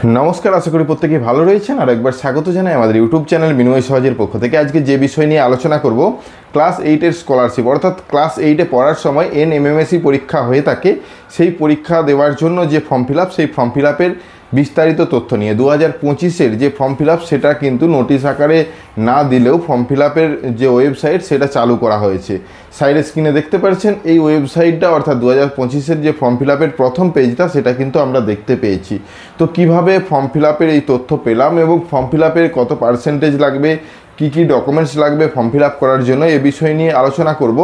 नमस्कार आशा करी प्रत्येके भालो रयेछेन और एकबार स्वागत जानाई आमादेर यूट्यूब चैनल बिनिमय सहजेर पक्ष थेके। आज के जे विषय निये आलोचना करब क्लास 8 एर स्कलारशिप अर्थात क्लास 8 ए पढ़ार समय NMMSE परीक्षा हये थाके सेई परीक्षा देवार जोन्नो जे फर्म फिल आप सेई फर्म फिल आपेर विस्तारित तथ्य निये 2025 जे फर्म फिल आप सेटा किन्तु नोटिस आकारे ना दिलेও फर्म फिल आपेर जे वेबसाइट सेटा चालू करा हयेछे। साइड स्क्रिने देखते पाচ্ছেন এই ওয়েবসাইটটা অর্থাৎ 2025 এর যে ফর্ম ফিল আপের প্রথম পেজটা সেটা কিন্তু আমরা দেখতে পেয়েছি। তো কিভাবে ফর্ম ফিল আপের এই তথ্য পেলাম এবং ফর্ম ফিল আপের কত পার্সেন্টেজ লাগবে, কি ডকুমেন্টস লাগবে ফর্ম ফিল আপ করার জন্য এই বিষয় নিয়ে আলোচনা করব।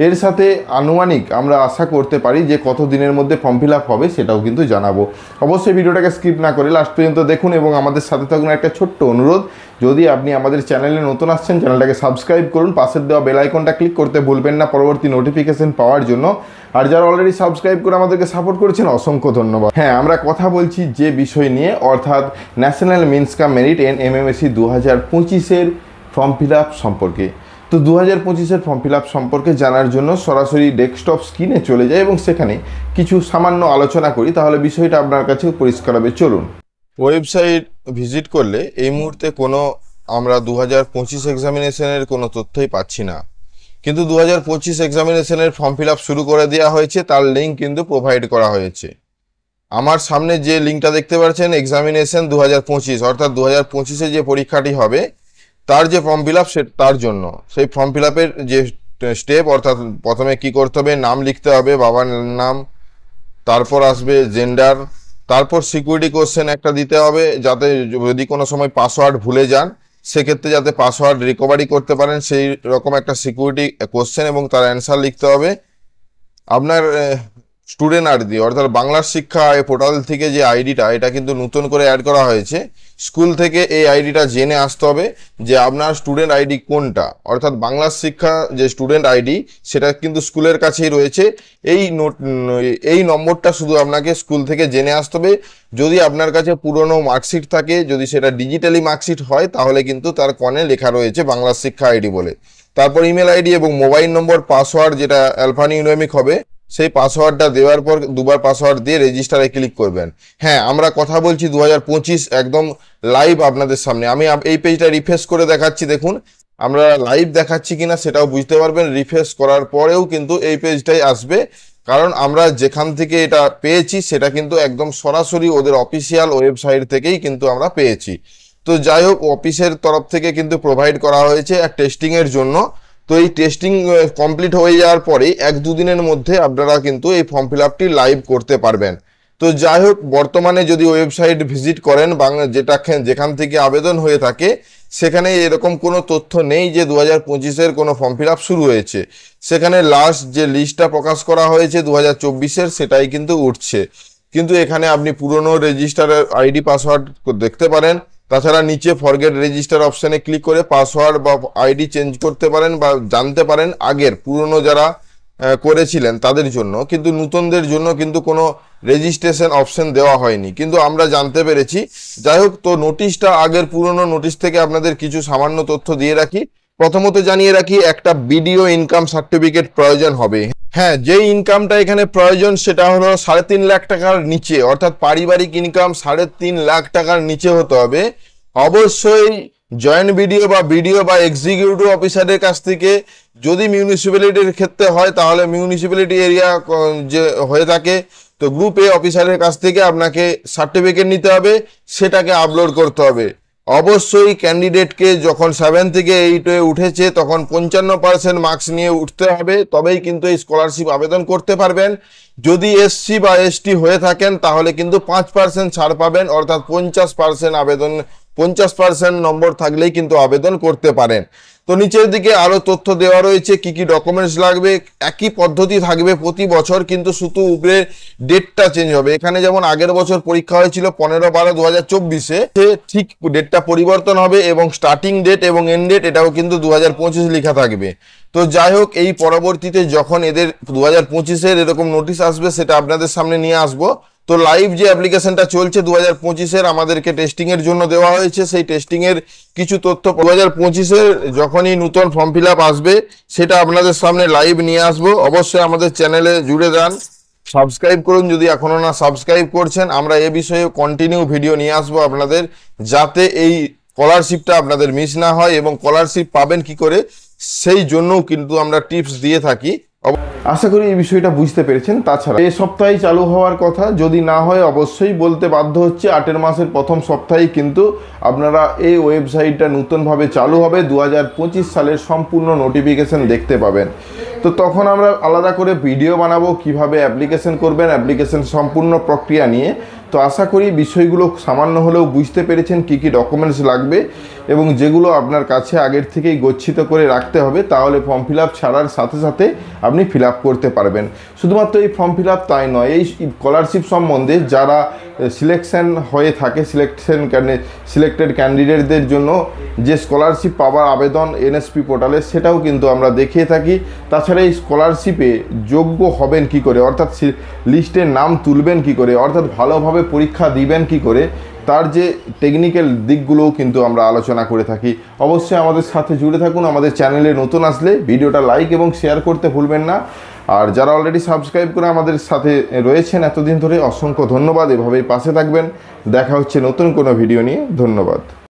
এর সাথে আনুমানিক আমরা আশা করতে পারি যে কত দিনের মধ্যে ফর্ম ফিল আপ হবে সেটাও কিন্তু জানাবো। অবশ্যই ভিডিওটাকে স্কিপ না করে লাস্ট পর্যন্ত দেখুন এবং আমাদের সাথে থাকুন। একটা ছোট্ট অনুরোধ, যদি আপনি আমাদের চ্যানেলে নতুন আসছেন চ্যানেলটাকে সাবস্ক্রাইব করুন, পাশের দেওয়া বেল আইকনটা ক্লিক করতে ভুলবেন না পরবর্তী নোটিফিকেশন পাওয়ার জন্য। আর যারা অলরেডি সাবস্ক্রাইব করে আমাদেরকে সাপোর্ট করেছেন অসংখ্য ধন্যবাদ। হ্যাঁ, আমরা কথা বলছি যে বিষয় নিয়ে অর্থাৎ ন্যাশনাল মিন্স কাম merit NMMSE 2025 form fill up সম্পর্কে। তো 2025 ফর্ম ফিল আপ সম্পর্কে জানার জন্য সরাসরি ডেস্কটপ স্ক্রিনে চলে যায় এবং সেখানে কিছু সামান্য আলোচনা করি, তাহলে বিষয়টা আপনার কাছে পরিষ্কার হবে। চলুন। ওয়েবসাইট ভিজিট করলে এই মুহূর্তে কোনো আমরা 2025 এক্সামিনেশনের কোনো তথ্যই পাচ্ছি না, কিন্তু 2025 এক্সামিনেশনের ফর্ম ফিল আপ শুরু করে দেওয়া হয়েছে, তার লিঙ্ক কিন্তু প্রোভাইড করা হয়েছে। আমার সামনে যে লিঙ্কটা দেখতে পাচ্ছেন এক্সামিনেশন 2025 অর্থাৎ 2025 যে পরীক্ষাটি হবে তার যে ফর্ম ফিল আপ তার জন্য সেই ফর্ম ফিল আপের যে স্টেপ অর্থাৎ প্রথমে কি করতে হবে, নাম লিখতে হবে, বাবার নাম, তারপর আসবে জেন্ডার, তারপর সিকিউরিটি কোশ্চেন একটা দিতে হবে যাতে যদি কোনো সময় পাসওয়ার্ড ভুলে যান সেক্ষেত্রে যাতে পাসওয়ার্ড রিকভারি করতে পারেন সেই রকম একটা সিকিউরিটি কোশ্চেন এবং তার অ্যান্সার লিখতে হবে। আপনার স্টুডেন্ট আইডি অর্থাৎ বাংলার শিক্ষা পোর্টাল থেকে যে আইডিটা এটা কিন্তু নতুন করে অ্যাড করা হয়েছে, স্কুল থেকে এই আইডিটা জেনে আসতে হবে যে আপনার স্টুডেন্ট আইডি কোনটা অর্থাৎ বাংলার শিক্ষা যে স্টুডেন্ট আইডি সেটা কিন্তু স্কুলের কাছেই রয়েছে। এই নম্বরটা শুধু আপনাকে স্কুল থেকে জেনে আসতে হবে। যদি আপনার কাছে পুরনো মার্কশিট থাকে, যদি সেটা ডিজিটালি মার্কশিট হয় তাহলে কিন্তু তার কনে লেখা রয়েছে বাংলার শিক্ষা আইডি বলে। তারপর ইমেল আইডি এবং মোবাইল নম্বর পাসওয়ার্ড যেটা অ্যালফানিউমেরিক হবে সেই পাসওয়ার্ডটা দেওয়ার পর দুবার পাসওয়ার্ড দিয়ে রেজিস্টারে ক্লিক করবেন। হ্যাঁ, আমরা কথা বলছি 2025 একদম লাইভ আপনাদের সামনে। আমি এই পেজটা রিফ্রেশ করে দেখাচ্ছি, দেখুন আমরা লাইভ দেখাচ্ছি কিনা সেটাও বুঝতে পারবেন। রিফ্রেশ করার পরেও কিন্তু এই পেজটাই আসবে, কারণ আমরা যেখান থেকে এটা পেয়েছি সেটা কিন্তু একদম সরাসরি ওদের অফিসিয়াল ওয়েবসাইট থেকেই কিন্তু আমরা পেয়েছি। তো যাই হোক, অফিসের তরফ থেকে কিন্তু প্রোভাইড করা হয়েছে এক টেস্টিংয়ের জন্য। তো এই টেস্টিং কমপ্লিট হয়ে যাওয়ার পরে 1-2 দিনের মধ্যে আপনারা কিন্তু এই ফর্ম ফিল আপটি লাইভ করতে পারবেন। তো যাই হোক, বর্তমানে যদি ওয়েবসাইট ভিজিট করেন যেখান থেকে আবেদন হয়ে থাকে সেখানে এরকম কোনো তথ্য নেই যে 2025 কোনো ফর্ম ফিল আপ শুরু হয়েছে। সেখানে লাস্ট যে লিস্টটা প্রকাশ করা হয়েছে 2024 সেটাই কিন্তু উঠছে, কিন্তু এখানে আপনি পুরনো রেজিস্টারের আইডি পাসওয়ার্ড দেখতে পারেন। তাছাড়া নিচে ফরগেট রেজিস্টার অপশানে ক্লিক করে পাসওয়ার্ড বা আইডি চেঞ্জ করতে পারেন বা জানতে পারেন আগের পুরনো যারা করেছিলেন তাদের জন্য, কিন্তু নতুনদের জন্য কিন্তু কোনো রেজিস্ট্রেশন অপশন দেওয়া হয়নি, কিন্তু আমরা জানতে পেরেছি। যাই হোক, তো নোটিশটা আগের পুরনো নোটিশ থেকে আপনাদের কিছু সামান্য তথ্য দিয়ে রাখি। প্রথমত জানিয়ে রাখি একটা বিডিও ইনকাম সার্টিফিকেট প্রয়োজন হবে। হ্যাঁ, যে ইনকামটা এখানে প্রয়োজন সেটা হলো 3.5 লাখ টাকার নিচে অর্থাৎ পারিবারিক ইনকাম 3.5 লাখ টাকার নিচে হতে হবে। অবশ্যই জয়েন্ট বিডিও বা এক্সিকিউটিভ অফিসারের কাছ থেকে, যদি মিউনিসিপ্যালিটির ক্ষেত্রে হয় তাহলে মিউনিসিপ্যালিটি এরিয়া যে হয়ে থাকে তো গ্রুপ এ অফিসারের কাছ থেকে আপনাকে সার্টিফিকেট নিতে হবে, সেটাকে আপলোড করতে হবে। অবশ্যই ক্যান্ডিডেটকে যখন 7 থেকে 8 উঠেছে তখন 55% মার্কস নিয়ে উঠতে হবে, তবেই কিন্তু এই স্কলারশিপ আবেদন করতে পারবেন। যদি এসসি বা এসটি হয়ে থাকেন তাহলে কিন্তু 5% ছাড় পাবেন অর্থাৎ 50% নম্বর থাকলেই কিন্তু আবেদন করতে পারেন। তো নিচের দিকে আরো তথ্য দেওয়া রয়েছে কি ডকুমেন্টস লাগবে। একই পদ্ধতি থাকবে প্রতি বছর, কিন্তু শুধু উপরে ডেটটা চেঞ্জ হবে। এখানে যেমন আগের বছর পরীক্ষা হয়েছিল 15/12/2024 ঠিক ডেটটা পরিবর্তন হবে এবং স্টার্টিং ডেট এবং এন্ড ডেট এটাও কিন্তু 2025 লেখা থাকবে। তো যাই হোক, এই পরবর্তীতে যখন এদের 2025 এরকম নোটিশ আসবে সেটা আপনাদের সামনে নিয়ে আসবো। তো লাইভ যে অ্যাপ্লিকেশনটা চলছে 2025 আমাদেরকে টেস্টিং এর জন্য দেওয়া হয়েছে, সেই টেস্টিং এর কিছু তথ্য 2025 যখনই নতুন ফর্ম ফিল আপ আসবে সেটা আপনাদের সামনে লাইভ নিয়ে আসবো। অবশ্যই আমাদের চ্যানেলে জুড়ে যান সাবস্ক্রাইব করুন যদি এখনো না সাবস্ক্রাইব করছেন। আমরা এ বিষয়ে কন্টিনিউ ভিডিও নিয়ে আসবো আপনাদের, যাতে এই স্কলারশিপটা আপনাদের মিস না হয় এবং স্কলারশিপ পাবেন কি করে সেই জন্যও কিন্তু আমরা টিপস দিয়ে থাকি। আশা করি এই বিষয়টা বুঝতে পেরেছেন। তাছাড়া এই সপ্তাহে চালু হওয়ার কথা, যদি না হয় অবশ্যই বলতে বাধ্য হচ্ছে 8 মাসের প্রথম সপ্তাহেই কিন্তু আপনারা এই ওয়েবসাইটটা নতুনভাবে চালু হবে। 2025 সালের সম্পূর্ণ নোটিফিকেশন দেখতে পাবেন। তো তখন আমরা আলাদা করে ভিডিও বানাবো কিভাবে অ্যাপ্লিকেশন করবেন, অ্যাপ্লিকেশন সম্পূর্ণ প্রক্রিয়া নিয়ে। তো আশা করি বিষয়গুলো সামান্য হলেও বুঝতে পেরেছেন কি কি ডকুমেন্টস লাগবে এবং যেগুলো আপনার কাছে আগের থেকেই গচ্ছিত করে রাখতে হবে, তাহলে ফর্ম ফিল আপ ছাড়ার সাথে সাথে আপনি ফিল আপ করতে পারবেন। শুধুমাত্র এই ফর্ম ফিল আপ তাই নয়, এই স্কলারশিপ সম্বন্ধে যারা সিলেকশন হয়ে থাকে, সিলেক্টেড ক্যান্ডিডেটদের জন্য যে স্কলারশিপ পাওয়ার আবেদন এনএসপি পোর্টালে, সেটাও কিন্তু আমরা দেখিয়ে থাকি। তাছাড়া এই স্কলারশিপে যোগ্য হবেন কি করে, অর্থাৎ লিস্টের নাম তুলবেন কি করে, অর্থাৎ ভালোভাবে পরীক্ষা দিবেন কি করে, তার যে টেকনিক্যাল দিকগুলোও কিন্তু আমরা আলোচনা করে থাকি। অবশ্যই আমাদের সাথে জুড়ে থাকুন। আমাদের চ্যানেলে নতুন আসলে ভিডিওটা লাইক এবং শেয়ার করতে ভুলবেন না। আর যারা অলরেডি সাবস্ক্রাইব করে আমাদের সাথে রয়েছেন এতদিন ধরে, অসংখ্য ধন্যবাদ। এভাবেই পাশে থাকবেন। দেখা হচ্ছে নতুন কোনো ভিডিও নিয়ে। ধন্যবাদ।